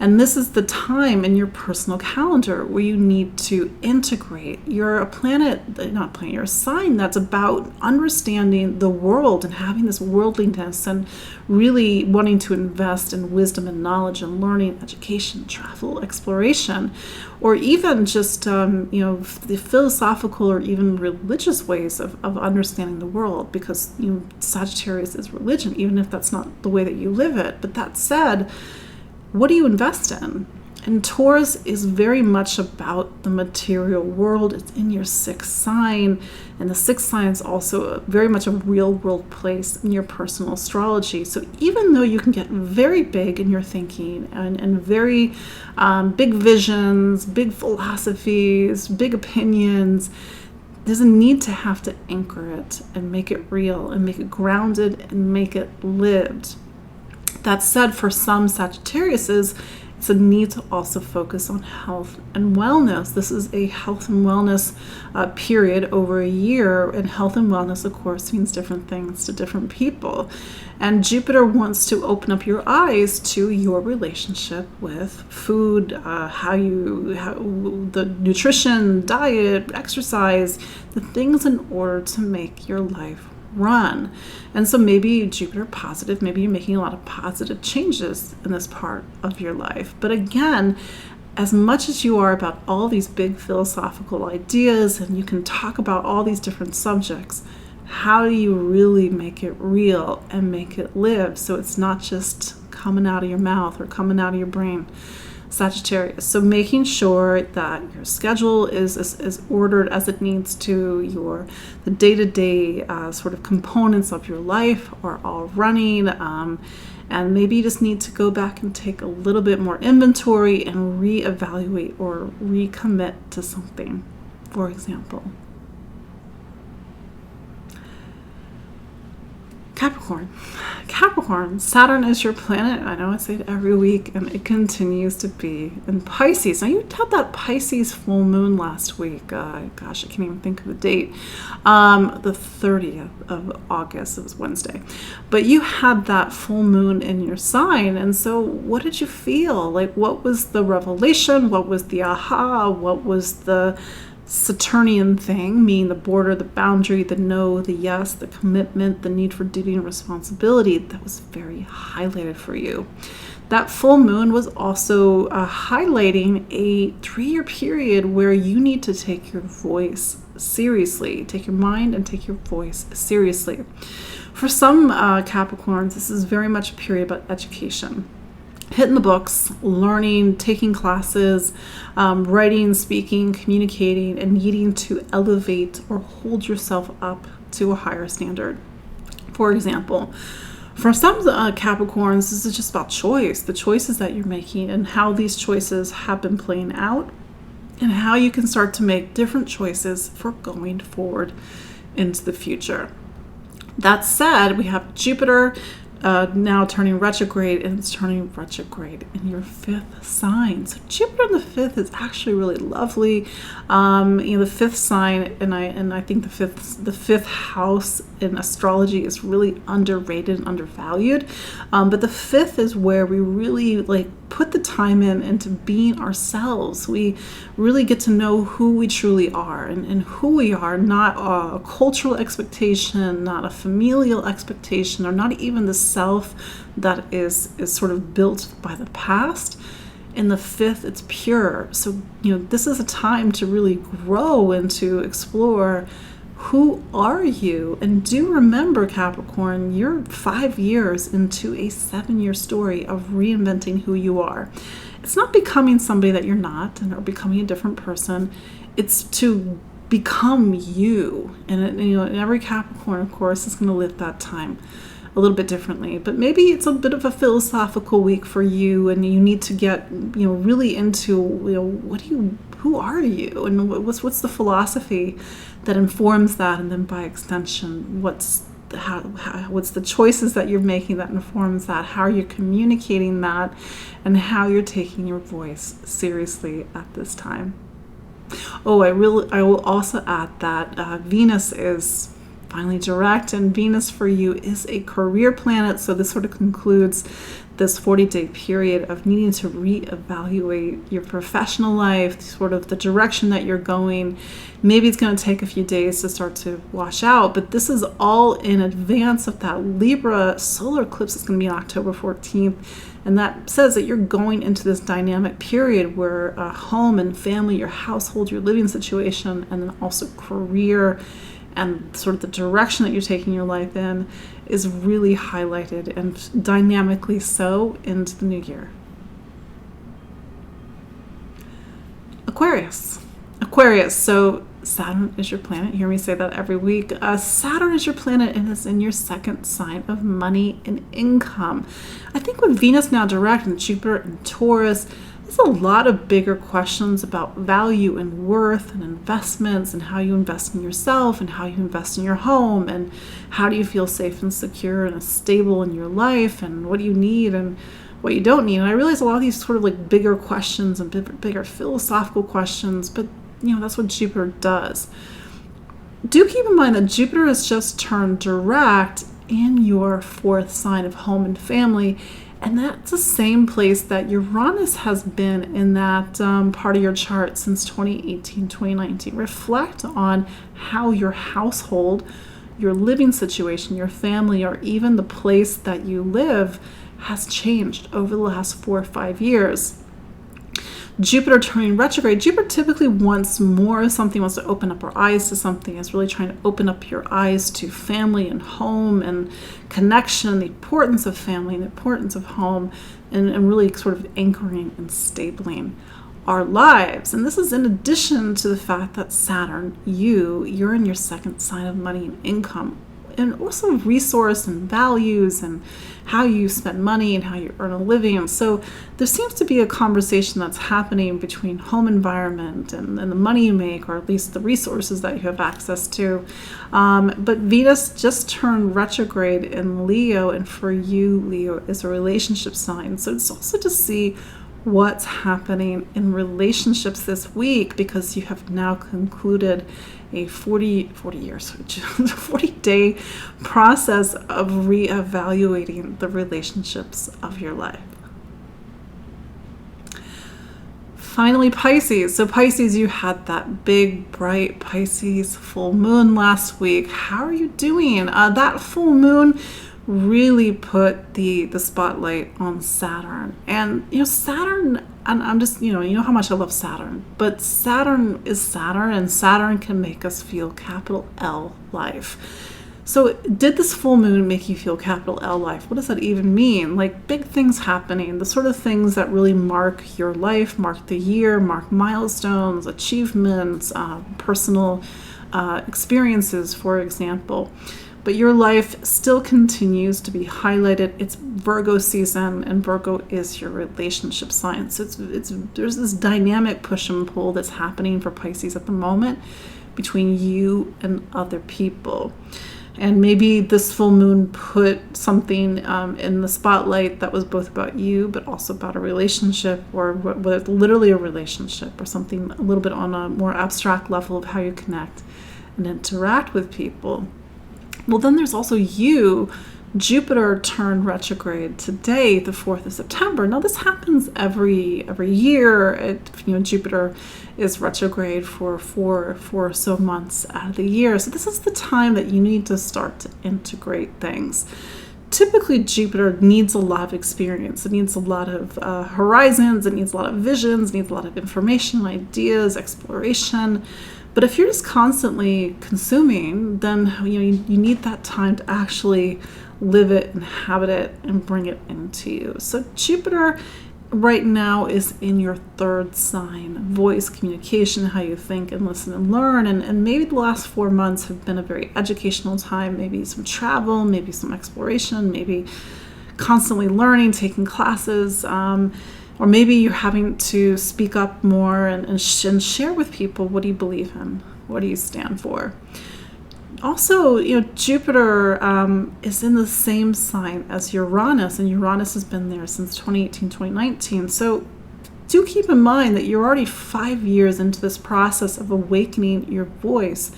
S1: And this is the time in your personal calendar where you need to integrate. You're a planet, not planet, you're a sign that's about understanding the world and having this worldliness and really wanting to invest in wisdom and knowledge and learning, education, travel, exploration, or even just, the philosophical or even religious ways of understanding the world, because, Sagittarius is religion, even if that's not the way that you live it. But that said, what do you invest in? And Taurus is very much about the material world. It's in your 6th sign. And the 6th sign is also very much a real world place in your personal astrology. So even though you can get very big in your thinking and very big visions, big philosophies, big opinions, there's a need to have to anchor it and make it real and make it grounded and make it lived. That said, for some Sagittariuses, it's a need to also focus on health and wellness. This is a health and wellness period over a year, and health and wellness, of course, means different things to different people. And Jupiter wants to open up your eyes to your relationship with food, the nutrition, diet, exercise, the things in order to make your life run. And so maybe Jupiter positive, maybe you're making a lot of positive changes in this part of your life. But again, as much as you are about all these big philosophical ideas and you can talk about all these different subjects, how do you really make it real and make it live so it's not just coming out of your mouth or coming out of your brain? Sagittarius. So making sure that your schedule is ordered as it needs to, the day-to-day sort of components of your life are all running, and maybe you just need to go back and take a little bit more inventory and reevaluate or recommit to something, for example. Capricorn, Saturn is your planet. I know I say it every week, and it continues to be in Pisces. Now, you had that Pisces full moon last week. I can't even think of the date. The 30th of August, it was Wednesday. But you had that full moon in your sign, and so what did you feel? Like, what was the revelation? What was the aha? What was the Saturnian thing, meaning the border, the boundary, the no, the yes, the commitment, the need for duty and responsibility that was very highlighted for you? That full moon was also highlighting a 3-year period where you need to take your voice seriously, take your mind and take your voice seriously. For some Capricorns, this is very much a period about education. Hitting the books, learning, taking classes, writing, speaking, communicating, and needing to elevate or hold yourself up to a higher standard. For example, for some Capricorns, this is just about choice, the choices that you're making and how these choices have been playing out and how you can start to make different choices for going forward into the future. That said, we have Jupiter now turning retrograde, and it's turning retrograde in your 5th sign. So Jupiter in the 5th is actually really lovely. The 5th sign, and I think the fifth house in astrology is really underrated and undervalued. But the 5th is where we really put the time into being ourselves. We really get to know who we truly are, and who we are, not a cultural expectation, not a familial expectation, or not even the self that is sort of built by the past. In the 5th, it's pure. So, this is a time to really grow and to explore who are you. And do remember, Capricorn, you're 5 years into a 7-year story of reinventing who you are. It's not becoming somebody that you're not or becoming a different person. It's to become you. And every Capricorn, of course, is going to live that time a little bit differently. But maybe it's a bit of a philosophical week for you, and you need to get really into who are you, and what's the philosophy that informs that, and then by extension, what's the choices that you're making that informs that, how you're communicating that, and how you're taking your voice seriously at this time. Oh, I will also add that Venus is finally direct, and Venus for you is a career planet. So this sort of concludes this 40-day period of needing to reevaluate your professional life, sort of the direction that you're going. Maybe it's going to take a few days to start to wash out, but this is all in advance of that Libra solar eclipse that's going to be on October 14th. And that says that you're going into this dynamic period where home and family, your household, your living situation, and then also career and sort of the direction that you're taking your life in is really highlighted, and dynamically so, into the new year. Aquarius. So Saturn is your planet. You hear me say that every week. Saturn is your planet, and it's in your 2nd sign of money and income. I think with Venus now direct and Jupiter and Taurus, there's a lot of bigger questions about value and worth and investments, and how you invest in yourself, and how you invest in your home, and how do you feel safe and secure and stable in your life, and what do you need and what you don't need. And I realize a lot of these sort of bigger questions and bigger philosophical questions, but that's what Jupiter does. Do keep in mind that Jupiter has just turned direct in your 4th sign of home and family. And that's the same place that Uranus has been in that part of your chart since 2018, 2019. Reflect on how your household, your living situation, your family, or even the place that you live has changed over the last 4 or 5 years. Jupiter turning retrograde, Jupiter typically wants more. Something wants to open up our eyes to something. It's really trying to open up your eyes to family and home and connection, the importance of family and the importance of home, and really sort of anchoring and stabling our lives. And this is in addition to the fact that Saturn, you're in your 2nd sign of money and income, and also resource and values and how you spend money and how you earn a living. And so there seems to be a conversation that's happening between home environment and the money you make, or at least the resources that you have access to. But Venus just turned retrograde in Leo, and for you, Leo is a relationship sign. So it's also to see what's happening in relationships this week, because you have now concluded a 40-day process of reevaluating the relationships of your life. Finally, Pisces. So Pisces, you had that big, bright Pisces full moon last week. How are you doing? That full moon really put the spotlight on Saturn. And Saturn, and I'm just, you know how much I love Saturn, but Saturn is Saturn, and Saturn can make us feel capital L life. So did this full moon make you feel capital L life? What does that even mean? Big things happening, the sort of things that really mark your life, mark the year, mark milestones, achievements, personal experiences, for example. But your life still continues to be highlighted. It's Virgo season, and Virgo is your relationship sign. So there's this dynamic push and pull that's happening for Pisces at the moment between you and other people. And maybe this full moon put something in the spotlight that was both about you, but also about a relationship, or literally a relationship, or something a little bit on a more abstract level of how you connect and interact with people. Well, then there's also you. Jupiter turned retrograde today, the 4th of September. Now, this happens every year. Jupiter is retrograde for four or so months out of the year. So this is the time that you need to start to integrate things. Typically, Jupiter needs a lot of experience. It needs a lot of horizons. It needs a lot of visions. It needs a lot of information, ideas, exploration. But if you're just constantly consuming, then you need that time to actually live it, inhabit it, and bring it into you. So Jupiter right now is in your 3rd sign, voice, communication, how you think and listen and learn. And maybe the last 4 months have been a very educational time, maybe some travel, maybe some exploration, maybe constantly learning, taking classes, or maybe you're having to speak up more and share with people, what do you believe in? What do you stand for? Also, Jupiter is in the same sign as Uranus, and Uranus has been there since 2018, 2019. So do keep in mind that you're already 5 years into this process of awakening your voice.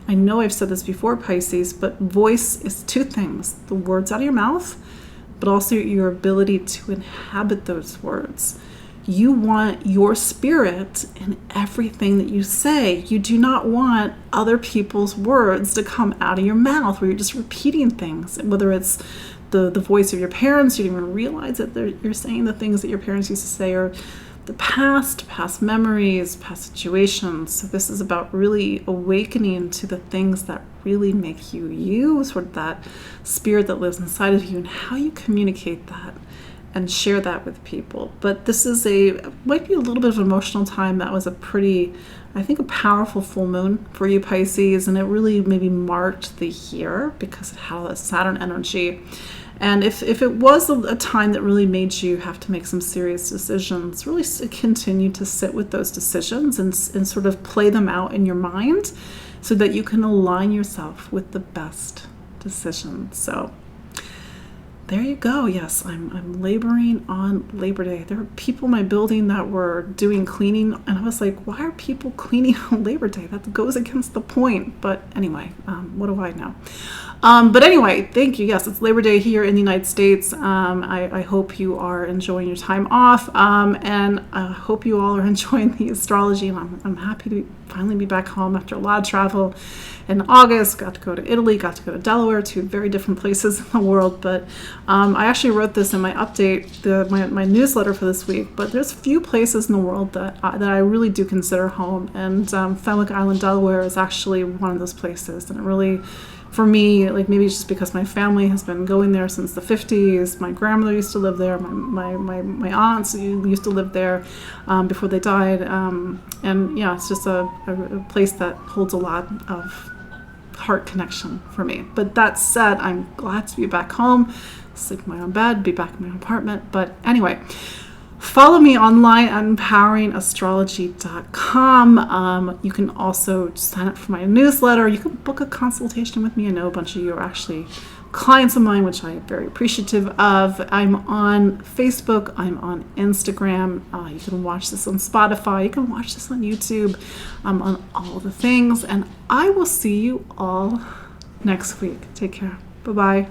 S1: I know I've said this before, Pisces, but voice is 2 things: the words out of your mouth, but also your ability to inhabit those words. You want your spirit in everything that you say. You do not want other people's words to come out of your mouth where you're just repeating things, whether it's the voice of your parents, you don't even realize that you're saying the things that your parents used to say, or the past memories, past situations. So this is about really awakening to the things that really make you, sort of that spirit that lives inside of you, and how you communicate that and share that with people. But this is might be a little bit of an emotional time. That was a powerful full moon for you, Pisces, and it really maybe marked the year because it had a Saturn energy. And if it was a time that really made you have to make some serious decisions, really continue to sit with those decisions and sort of play them out in your mind so that you can align yourself with the best decisions. So there you go. Yes, I'm laboring on Labor Day. There were people in my building that were doing cleaning, and I was like, why are people cleaning on Labor Day? That goes against the point. But anyway, what do I know? But anyway, thank you. Yes, it's Labor Day here in the United States. I hope you are enjoying your time off, and I hope you all are enjoying the astrology. And I'm happy to finally be back home after a lot of travel. In August, got to go to Italy, got to go to Delaware, 2 very different places in the world. But I actually wrote this in my update, my newsletter for this week. But there's a few places in the world that I really do consider home, and Fenwick Island, Delaware, is actually one of those places. And it really, for me, like maybe it's just because my family has been going there since the 50s. My grandmother used to live there. My aunts used to live there before they died. And yeah, it's just a place that holds a lot of heart connection for me. But that said, I'm glad to be back home, sleep in my own bed, be back in my own apartment. But anyway, follow me online at empoweringastrology.com. You can also sign up for my newsletter. You can book a consultation with me. I know a bunch of you are actually clients of mine, which I am very appreciative of. I'm on Facebook. I'm on Instagram. You can watch this on Spotify. You can watch this on YouTube, on all the things. And I will see you all next week. Take care. Bye-bye.